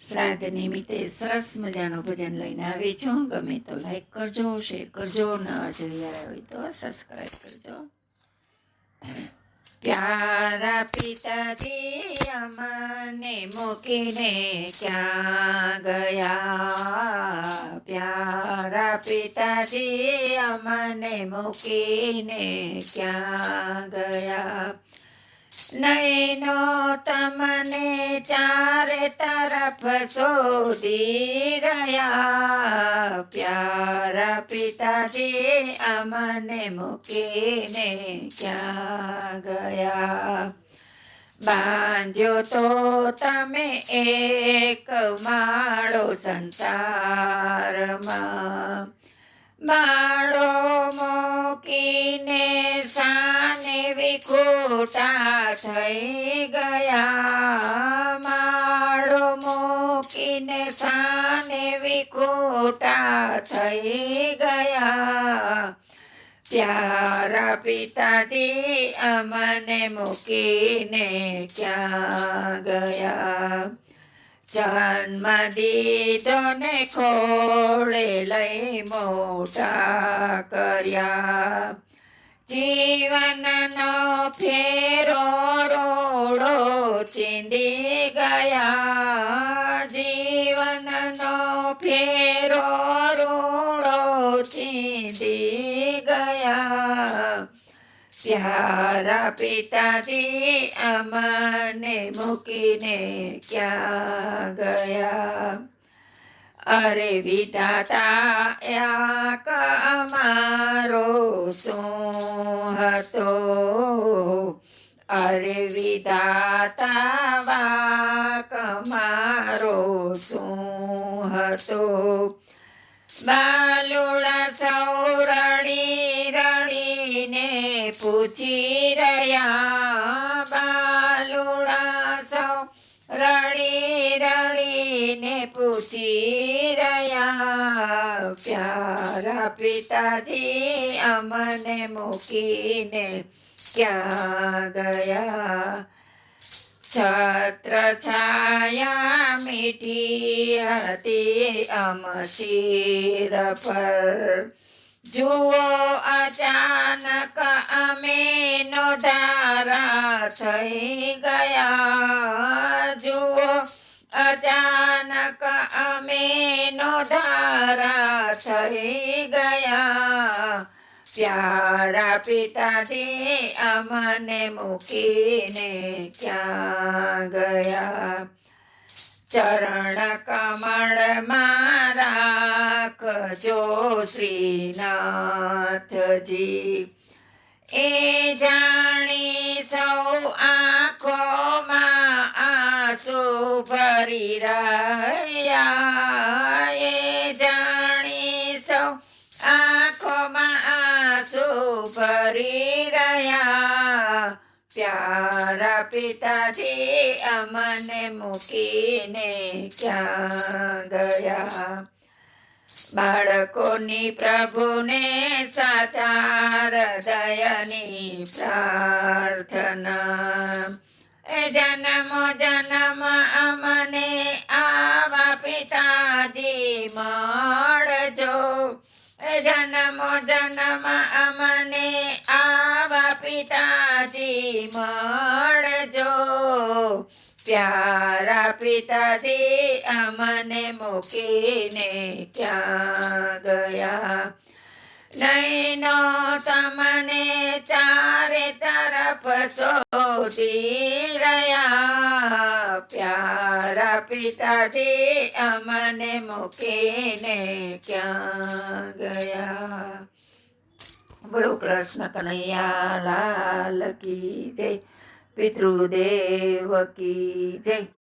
શ્રાદ્ધ નિમિત્તે સરસ મજાનું ભજન લઈને આવી છું. ગમે તો લાઈક કરજો, શેર કરજો, નવા જોયા હોય તો સબસ્ક્રાઈબ કરજો. પ્યારા પિતાજી અમને મૂકીને ક્યાં ગયા? પ્યારા પિતાજી અમને મૂકીને ક્યાં ગયા? નૈનો તમને ચારે તરફ શોધી રહ્યા. પ્યારા પિતાજી અમને મૂકીને ક્યાં ગયા? બાંધ્યો તો તમે એક માળો સંસારમાં, માળો મૂકીને સાને વિખૂટા થઈ ગયા. માળો મૂકીને સાને વિખૂટા થઈ ગયા. પ્યારા પિતાજી અમને મૂકીને ક્યાં ગયા? જન્મ દીધો ને ખોળે લઈ મોટા કર્યા. જીવનનો ફેરો રોડો ચીંધી ગયા. જીવનનો ફેરો રોડો ચીંધી ગયા. પ્યારા પિતાજી અમને મૂકીને ક્યાં ગયા? અરે વિધાતા યાક અમારો શું હતો? અરે વિધાતા વાક મારો શું હતો? બાલુડા સૌ રડી રડીને પૂછી રહ્યા. બાલુડા સૌ રડી રડીને પૂછી રહ્યા. પ્યારા પિતાજી અમને મૂકીને ક્યાં ગયા? છત્ર છાયા મીઠી હતી અમશીર પર, જુઓ અચાનક અમે નોધારા થઈ ગયા. જુઓ અચાનક અમે નોધારા થઈ ગયા. પ્યારા પિતાજી અમને મૂકીને ક્યાં ગયા? ચરણ કમળમાં રાખજો શ્રીનાથજી. એ જાણી સૌ આંખોમાં આંસુ ભરી રહ્યા. એ જાણી સૌ આંખોમાં આંસુ ભરી રહ્યા. પ્યારા પિતાજી અમને મૂકીને ક્યાં ગયા? બાળકોની પ્રભુને સાચા હૃદયની પ્રાર્થના. જન્મો જન્મ અમને આવા પિતાજી મળજો. જન્મો જન્મ અમને આવા પિતાજી મળજો. પ્યારા પિતાજી અમને મૂકીને ક્યાં ગયા? નૈનો તમને ચારે તરફ શોધી રહ્યા. પ્યારા પિતાજી અમને મૂકીને ક્યાં ગયા? બોલો કૃષ્ણ કનૈયા લાલ કી જય. પિતૃદેવ કી જય.